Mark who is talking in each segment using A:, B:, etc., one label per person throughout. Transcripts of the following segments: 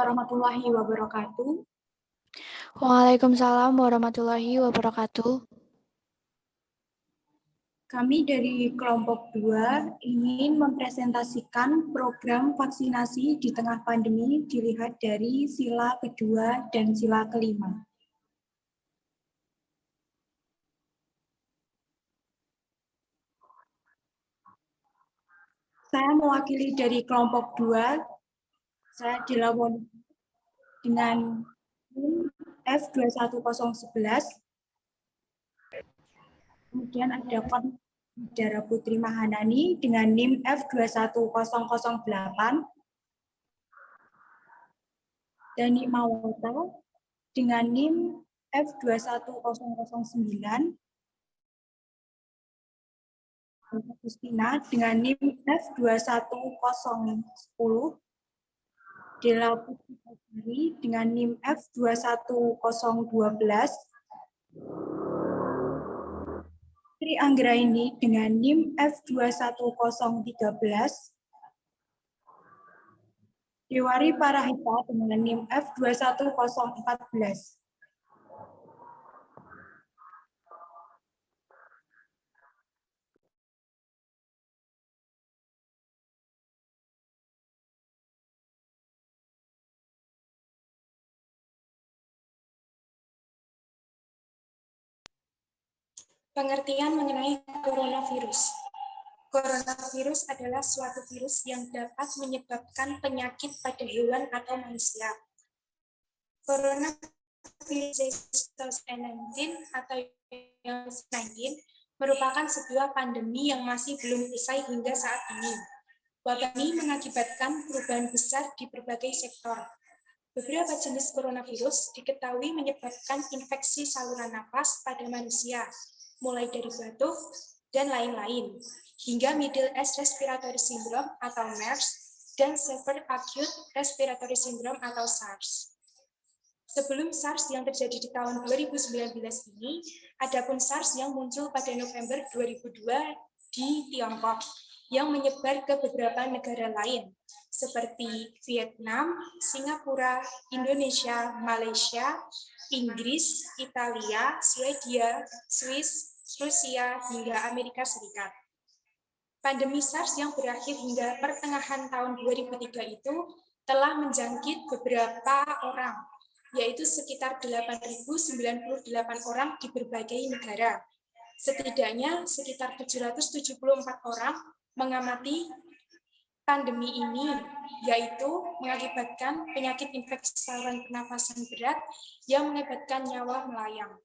A: warahmatullahi wabarakatuh.
B: Waalaikumsalam warahmatullahi wabarakatuh.
A: Kami dari kelompok 2 ingin mempresentasikan program vaksinasi di tengah pandemi dilihat dari sila kedua dan sila kelima. Saya mewakili dari kelompok 2, saya dilawan dengan F21011. Kemudian ada Dara Putri Mahanani dengan NIM F21008. Dani Mawata dengan NIM F21009. Agustina dengan NIM F21010. Dela Putri dengan NIM F21012. Tri Anggraini dengan NIM F21013. Dewari Parahita dengan NIM F21014.
C: Pengertian mengenai coronavirus. Coronavirus adalah suatu virus yang dapat menyebabkan penyakit pada hewan atau manusia. Coronavirus 2019 atau 19 merupakan sebuah pandemi yang masih belum usai hingga saat ini. Wabah ini mengakibatkan perubahan besar di berbagai sektor. Beberapa jenis coronavirus diketahui menyebabkan infeksi saluran napas pada manusia, mulai dari batuk dan lain-lain, hingga Middle East Respiratory Syndrome atau MERS dan Severe Acute Respiratory Syndrome atau SARS. Sebelum SARS yang terjadi di tahun 2019 ini, adapun SARS yang muncul pada November 2002 di Tiongkok, yang menyebar ke beberapa negara lain, seperti Vietnam, Singapura, Indonesia, Malaysia, Inggris, Italia, Swedia, Swiss, Rusia, hingga Amerika Serikat. Pandemi SARS yang berakhir hingga pertengahan tahun 2003 itu telah menjangkit beberapa orang, yaitu sekitar 8.098 orang di berbagai negara. Setidaknya sekitar 774 orang mengamati pandemi ini, yaitu mengakibatkan penyakit infeksi saluran pernapasan berat yang mengakibatkan nyawa melayang.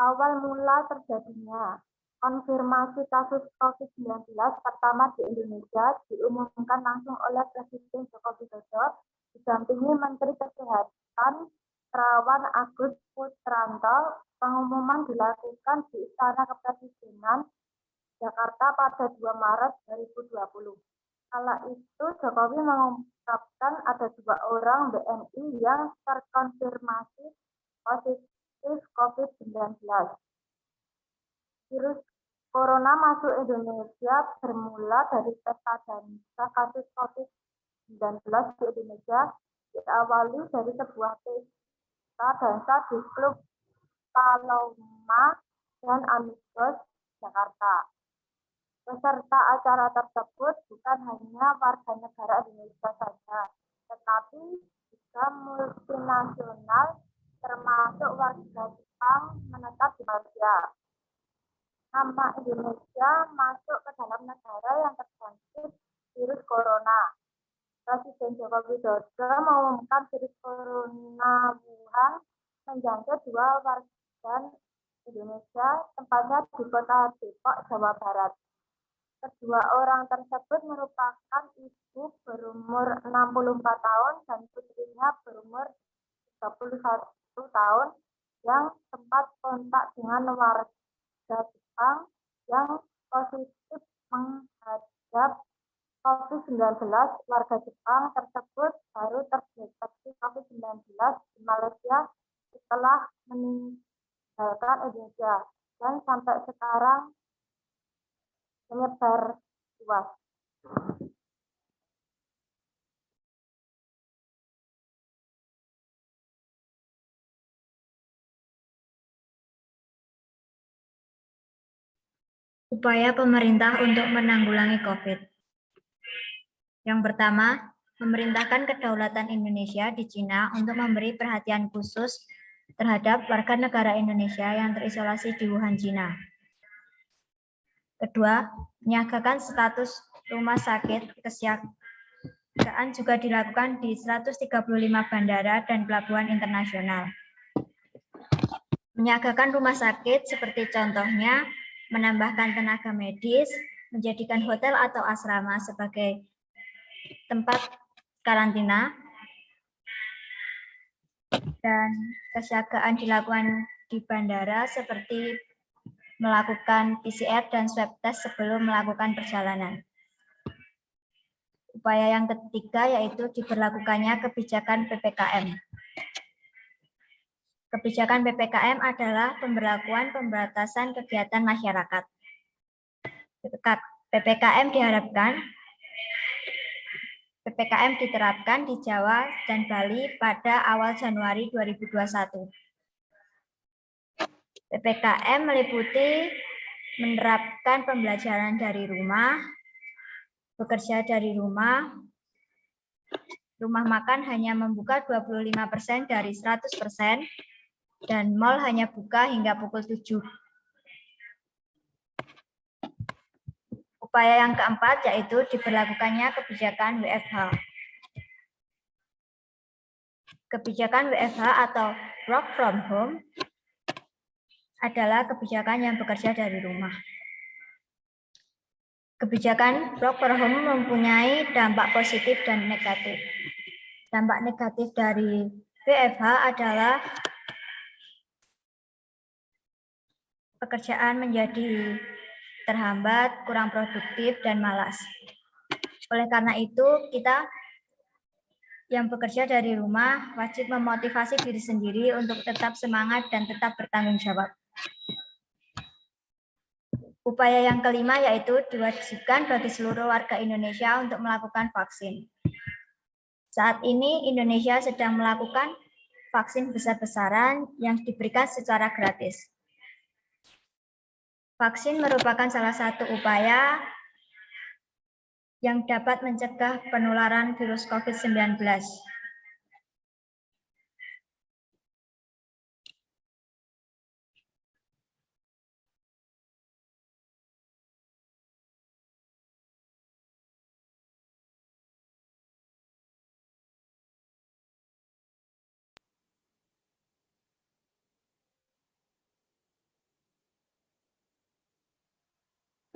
D: Awal mula terjadinya konfirmasi kasus COVID-19 pertama di Indonesia diumumkan langsung oleh Presiden Joko Widodo didampingi Menteri Kesehatan Terawan Agus Putranto. Pengumuman dilakukan di Istana Kepresidenan Jakarta pada 2 Maret 2020. Kala itu Jokowi mengungkapkan ada 2 orang WNI yang terkonfirmasi positif COVID-19. Virus corona masuk Indonesia bermula dari pesta dansa kasus COVID-19 di Indonesia, diawali dari sebuah pesta dansa di Klub Paloma dan Amigos, Jakarta. Peserta acara tersebut bukan hanya warga negara Indonesia saja, tetapi juga multinasional, termasuk warga Jepang menetap di Malaysia. Nama Indonesia masuk ke dalam negara yang terjangkit virus corona. Presiden Joko Widodo mengumumkan virus corona Wuhan menjangkit 2 warga Indonesia, tempatnya di kota Depok, Jawa Barat. Kedua orang tersebut merupakan ibu berumur 64 tahun dan putrinya berumur 31 tahun yang sempat kontak dengan warga Jepang yang positif menghadap COVID-19. Warga Jepang tersebut baru terdeteksi COVID-19 di Malaysia setelah meninggal meninggalkan Indonesia dan sampai sekarang menyebar luas.
E: Upaya pemerintah untuk menanggulangi COVID. Yang pertama, memerintahkan kedaulatan Indonesia di Cina untuk memberi perhatian khusus terhadap warga negara Indonesia yang terisolasi di Wuhan, Cina. Kedua, menyiagakan status rumah sakit kesiagaan juga dilakukan di 135 bandara dan pelabuhan internasional. Menyiagakan rumah sakit seperti contohnya menambahkan tenaga medis, menjadikan hotel atau asrama sebagai tempat karantina, dan kesiagaan dilakukan di bandara seperti melakukan PCR dan swab test sebelum melakukan perjalanan. Upaya yang ketiga yaitu diberlakukannya kebijakan PPKM. Kebijakan PPKM adalah pemberlakuan pembatasan kegiatan masyarakat. PPKM diterapkan di Jawa dan Bali pada awal Januari 2021. PPKM meliputi menerapkan pembelajaran dari rumah, bekerja dari rumah makan hanya membuka 25% dari 100%, dan mal hanya buka hingga pukul 7. Upaya yang keempat yaitu diberlakukannya kebijakan WFH. Kebijakan WFH atau work from home adalah kebijakan yang bekerja dari rumah. Kebijakan work from home mempunyai dampak positif dan negatif. Dampak negatif dari WFH adalah pekerjaan menjadi terhambat, kurang produktif, dan malas. Oleh karena itu, kita yang bekerja dari rumah wajib memotivasi diri sendiri untuk tetap semangat dan tetap bertanggung jawab. Upaya yang kelima yaitu diwajibkan bagi seluruh warga Indonesia untuk melakukan vaksin. Saat ini Indonesia sedang melakukan vaksin besar-besaran yang diberikan secara gratis. Vaksin merupakan salah satu upaya yang dapat mencegah penularan virus COVID-19.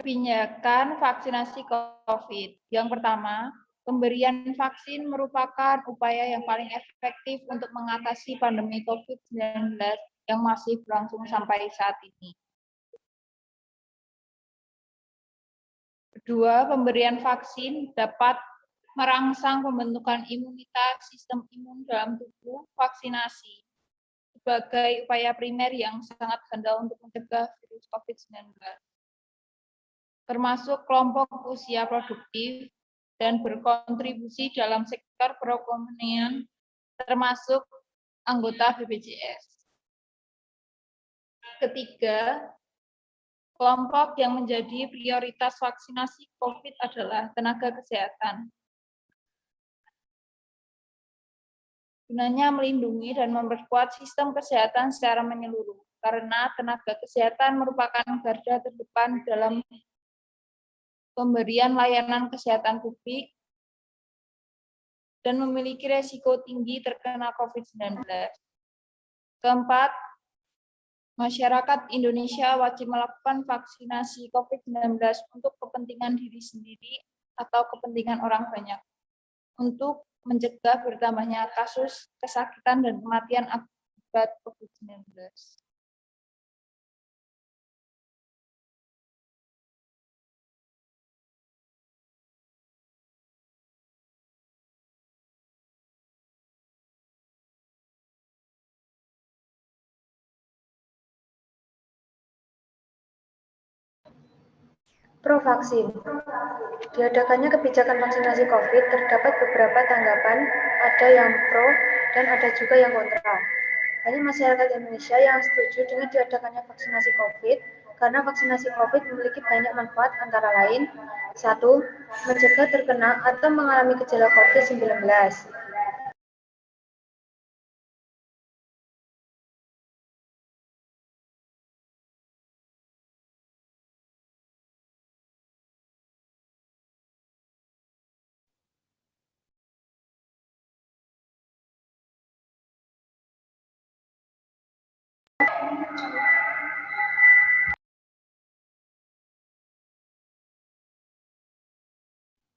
F: Kebijakan vaksinasi COVID. Yang pertama, pemberian vaksin merupakan upaya yang paling efektif untuk mengatasi pandemi COVID-19 yang masih berlangsung sampai saat ini. Kedua, pemberian vaksin dapat merangsang pembentukan imunitas sistem imun dalam tubuh vaksinasi sebagai upaya primer yang sangat handal untuk mencegah virus COVID-19. Termasuk kelompok usia produktif dan berkontribusi dalam sektor perekonomian, termasuk anggota BPJS. Ketiga, kelompok yang menjadi prioritas vaksinasi COVID adalah tenaga kesehatan. Gunanya melindungi dan memperkuat sistem kesehatan secara menyeluruh, karena tenaga kesehatan merupakan garda terdepan dalam pemberian layanan kesehatan publik dan memiliki resiko tinggi terkena COVID-19. Keempat, masyarakat Indonesia wajib melakukan vaksinasi COVID-19 untuk kepentingan diri sendiri atau kepentingan orang banyak, untuk mencegah bertambahnya kasus kesakitan dan kematian akibat COVID-19.
G: Pro-vaksin. Diadakannya kebijakan vaksinasi COVID terdapat beberapa tanggapan, ada yang pro dan ada juga yang kontra. Banyak masyarakat Indonesia yang setuju dengan diadakannya vaksinasi COVID karena vaksinasi COVID memiliki banyak manfaat antara lain, 1. Mencegah terkena atau mengalami gejala COVID-19.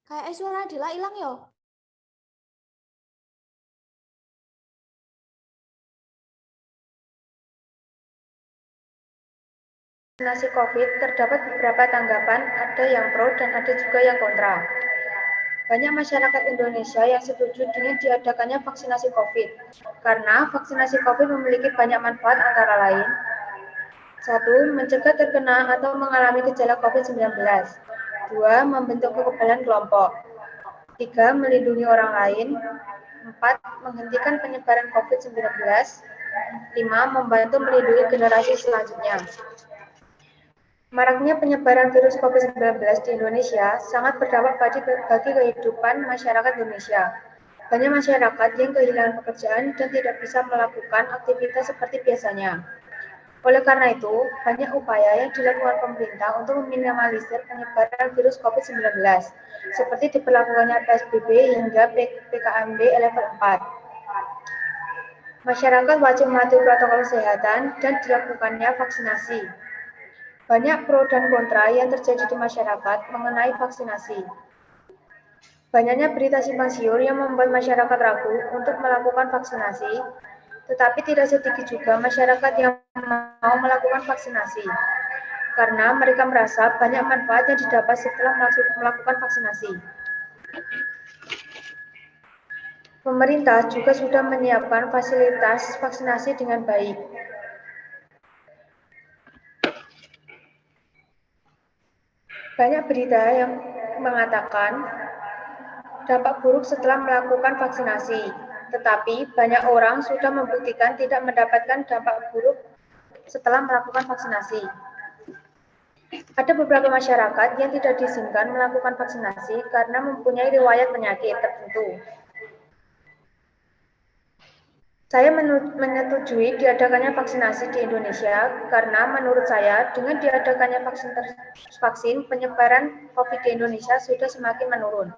B: Kayak suara Dila hilang yo.
G: Vaksinasi COVID terdapat beberapa tanggapan, ada yang pro dan ada juga yang kontra. Banyak masyarakat Indonesia yang setuju dengan diadakannya vaksinasi COVID, karena vaksinasi COVID memiliki banyak manfaat antara lain, 1. Mencegah terkena atau mengalami gejala COVID-19. 2. Membentuk kekebalan kelompok. 3. Melindungi orang lain. 4. Menghentikan penyebaran COVID-19. 5. Membantu melindungi generasi selanjutnya. Maraknya penyebaran virus COVID-19 di Indonesia sangat berdampak bagi kehidupan masyarakat Indonesia. Banyak masyarakat yang kehilangan pekerjaan dan tidak bisa melakukan aktivitas seperti biasanya. Oleh karena itu, banyak upaya yang dilakukan pemerintah untuk meminimalisir penyebaran virus COVID-19, seperti diberlakukannya PSBB hingga PKMB level 4. Masyarakat wajib mematuhi protokol kesehatan dan dilakukannya vaksinasi. Banyak pro dan kontra yang terjadi di masyarakat mengenai vaksinasi. Banyaknya berita simpang siur yang membuat masyarakat ragu untuk melakukan vaksinasi, tetapi tidak sedikit juga masyarakat yang mau melakukan vaksinasi, karena mereka merasa banyak manfaat yang didapat setelah melakukan vaksinasi. Pemerintah juga sudah menyiapkan fasilitas vaksinasi dengan baik. Banyak berita yang mengatakan dampak buruk setelah melakukan vaksinasi, tetapi banyak orang sudah membuktikan tidak mendapatkan dampak buruk setelah melakukan vaksinasi. Ada beberapa masyarakat yang tidak diizinkan melakukan vaksinasi karena mempunyai riwayat penyakit tertentu. Saya menyetujui diadakannya vaksinasi di Indonesia karena menurut saya dengan diadakannya vaksin penyebaran COVID di Indonesia sudah semakin menurun.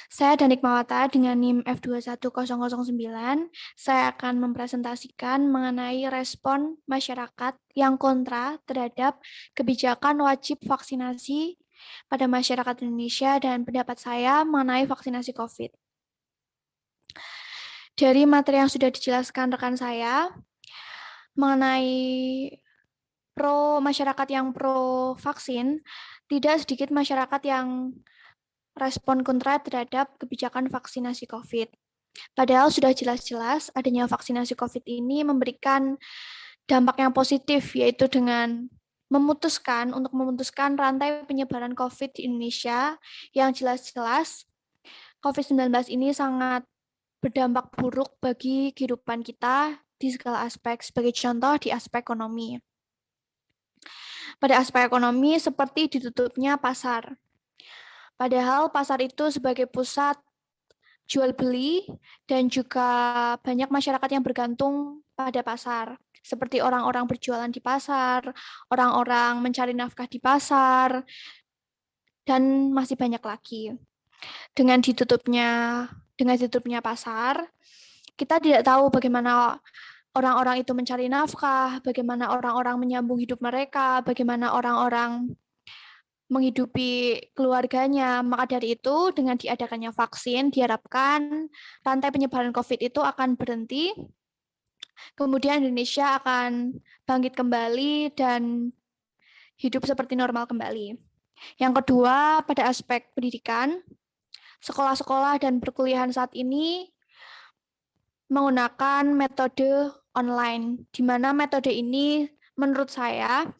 B: Saya Danik Mawata dengan NIM F21009. Saya akan mempresentasikan mengenai respon masyarakat yang kontra terhadap kebijakan wajib vaksinasi pada masyarakat Indonesia dan pendapat saya mengenai vaksinasi COVID. Dari materi yang sudah dijelaskan rekan saya mengenai masyarakat yang pro vaksin, tidak sedikit masyarakat yang respon kontra terhadap kebijakan vaksinasi COVID. Padahal sudah jelas-jelas adanya vaksinasi COVID ini memberikan dampak yang positif, yaitu dengan memutuskan rantai penyebaran COVID di Indonesia yang jelas-jelas COVID-19 ini sangat berdampak buruk bagi kehidupan kita di segala aspek, sebagai contoh di aspek ekonomi. Pada aspek ekonomi seperti ditutupnya pasar. Padahal pasar itu sebagai pusat jual beli dan juga banyak masyarakat yang bergantung pada pasar. Seperti orang-orang berjualan di pasar, orang-orang mencari nafkah di pasar, dan masih banyak lagi. Dengan ditutupnya pasar, kita tidak tahu bagaimana orang-orang itu mencari nafkah, bagaimana orang-orang menyambung hidup mereka, bagaimana orang-orang menghidupi keluarganya. Maka dari itu, dengan diadakannya vaksin, diharapkan rantai penyebaran COVID itu akan berhenti. Kemudian Indonesia akan bangkit kembali dan hidup seperti normal kembali. Yang kedua, pada aspek pendidikan, sekolah-sekolah dan perkuliahan saat ini menggunakan metode online, di mana metode ini menurut saya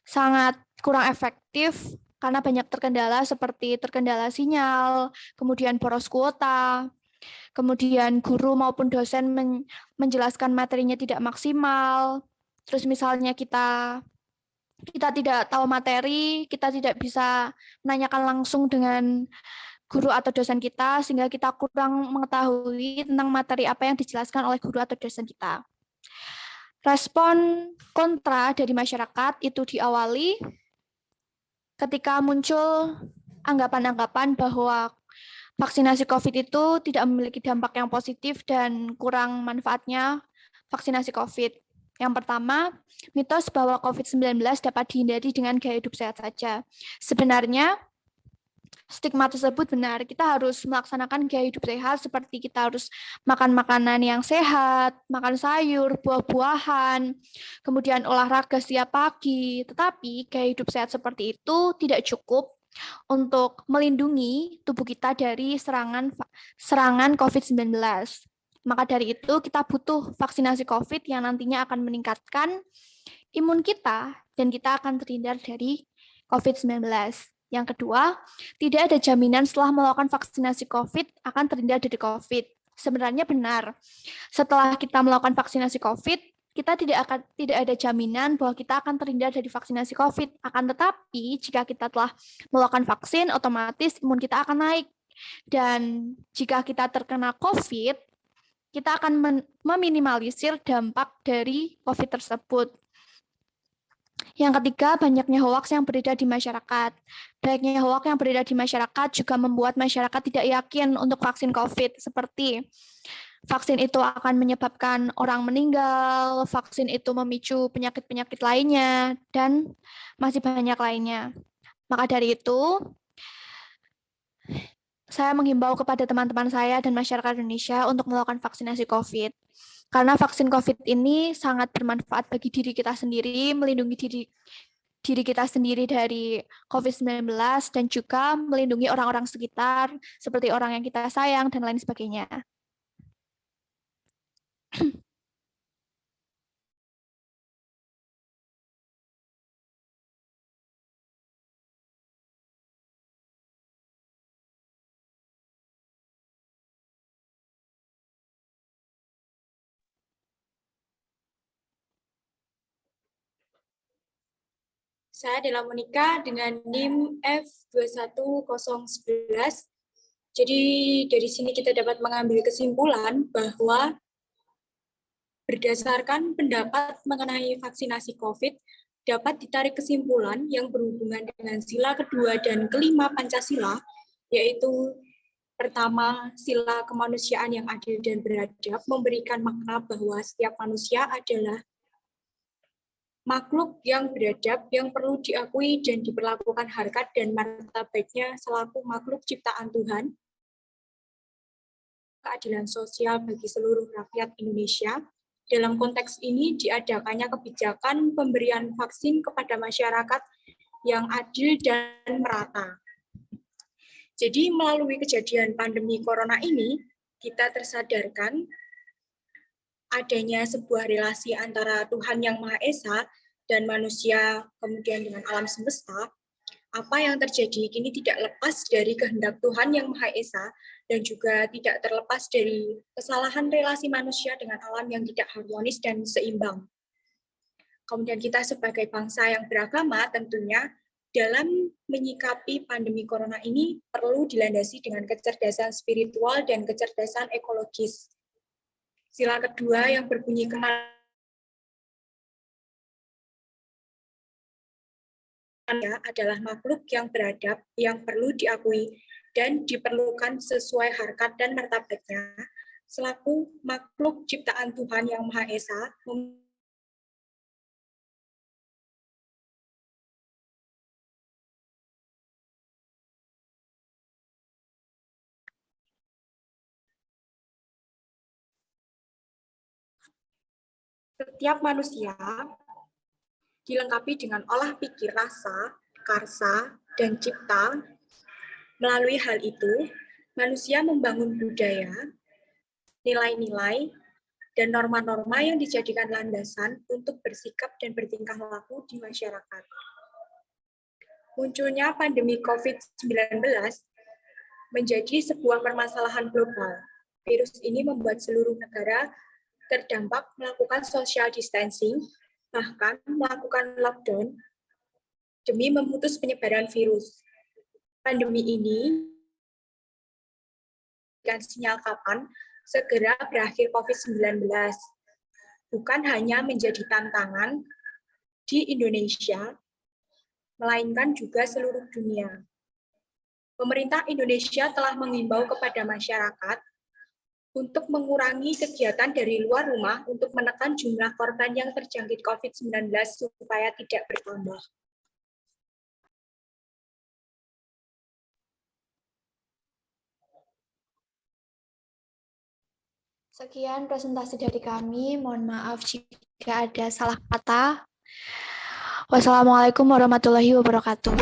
B: sangat kurang efektif karena banyak terkendala seperti terkendala sinyal, kemudian boros kuota, kemudian guru maupun dosen menjelaskan materinya tidak maksimal, terus misalnya kita tidak tahu materi, kita tidak bisa menanyakan langsung dengan guru atau dosen kita, sehingga kita kurang mengetahui tentang materi apa yang dijelaskan oleh guru atau dosen kita. Respon kontra dari masyarakat itu diawali ketika muncul anggapan-anggapan bahwa vaksinasi COVID itu tidak memiliki dampak yang positif dan kurang manfaatnya vaksinasi COVID. Yang pertama, mitos bahwa COVID-19 dapat dihindari dengan gaya hidup sehat saja. Sebenarnya, stigma tersebut benar. Kita harus melaksanakan gaya hidup sehat seperti kita harus makan makanan yang sehat, makan sayur, buah-buahan, kemudian olahraga setiap pagi. Tetapi gaya hidup sehat seperti itu tidak cukup untuk melindungi tubuh kita dari serangan COVID-19. Maka dari itu kita butuh vaksinasi COVID yang nantinya akan meningkatkan imun kita dan kita akan terhindar dari COVID-19. Yang kedua, tidak ada jaminan setelah melakukan vaksinasi COVID akan terhindar dari COVID. Sebenarnya benar. Setelah kita melakukan vaksinasi COVID, kita tidak ada jaminan bahwa kita akan terhindar dari vaksinasi COVID. Akan tetapi, jika kita telah melakukan vaksin, otomatis imun kita akan naik. Dan jika kita terkena COVID, kita akan meminimalisir dampak dari COVID tersebut. Yang ketiga, banyaknya hoaks yang beredar di masyarakat. Banyaknya hoaks yang beredar di masyarakat juga membuat masyarakat tidak yakin untuk vaksin COVID, seperti vaksin itu akan menyebabkan orang meninggal, vaksin itu memicu penyakit-penyakit lainnya, dan masih banyak lainnya. Maka dari itu, saya menghimbau kepada teman-teman saya dan masyarakat Indonesia untuk melakukan vaksinasi COVID. Karena vaksin COVID ini sangat bermanfaat bagi diri kita sendiri, melindungi diri kita sendiri dari COVID-19, dan juga melindungi orang-orang sekitar, seperti orang yang kita sayang, dan lain sebagainya.
A: Saya adalah Monica dengan NIM F21011. Jadi dari sini kita dapat mengambil kesimpulan bahwa berdasarkan pendapat mengenai vaksinasi COVID, dapat ditarik kesimpulan yang berhubungan dengan sila kedua dan kelima Pancasila, yaitu pertama, sila kemanusiaan yang adil dan beradab memberikan makna bahwa setiap manusia adalah makhluk yang beradab yang perlu diakui dan diperlakukan harkat dan martabatnya selaku makhluk ciptaan Tuhan. Keadilan sosial bagi seluruh rakyat Indonesia. Dalam konteks ini diadakannya kebijakan pemberian vaksin kepada masyarakat yang adil dan merata. Jadi melalui kejadian pandemi corona ini, kita tersadarkan adanya sebuah relasi antara Tuhan Yang Maha Esa dan manusia, kemudian dengan alam semesta. Apa yang terjadi kini tidak lepas dari kehendak Tuhan Yang Maha Esa dan juga tidak terlepas dari kesalahan relasi manusia dengan alam yang tidak harmonis dan seimbang. Kemudian kita sebagai bangsa yang beragama tentunya dalam menyikapi pandemi corona ini perlu dilandasi dengan kecerdasan spiritual dan kecerdasan ekologis. Sila kedua yang berbunyi adalah makhluk yang beradab, yang perlu diakui dan diperlukan sesuai harkat dan martabatnya, selaku makhluk ciptaan Tuhan Yang Maha Esa, setiap manusia dilengkapi dengan olah pikir rasa, karsa, dan cipta. Melalui hal itu, manusia membangun budaya, nilai-nilai, dan norma-norma yang dijadikan landasan untuk bersikap dan bertingkah laku di masyarakat. Munculnya pandemi COVID-19 menjadi sebuah permasalahan global. Virus ini membuat seluruh negara terdampak melakukan social distancing, bahkan melakukan lockdown demi memutus penyebaran virus. Pandemi ini memberikan sinyal kapan segera berakhir COVID-19, bukan hanya menjadi tantangan di Indonesia, melainkan juga seluruh dunia. Pemerintah Indonesia telah mengimbau kepada masyarakat untuk mengurangi kegiatan dari luar rumah untuk menekan jumlah korban yang terjangkit COVID-19 supaya tidak bertambah.
B: Sekian presentasi dari kami. Mohon maaf jika ada salah kata. Wassalamualaikum warahmatullahi wabarakatuh.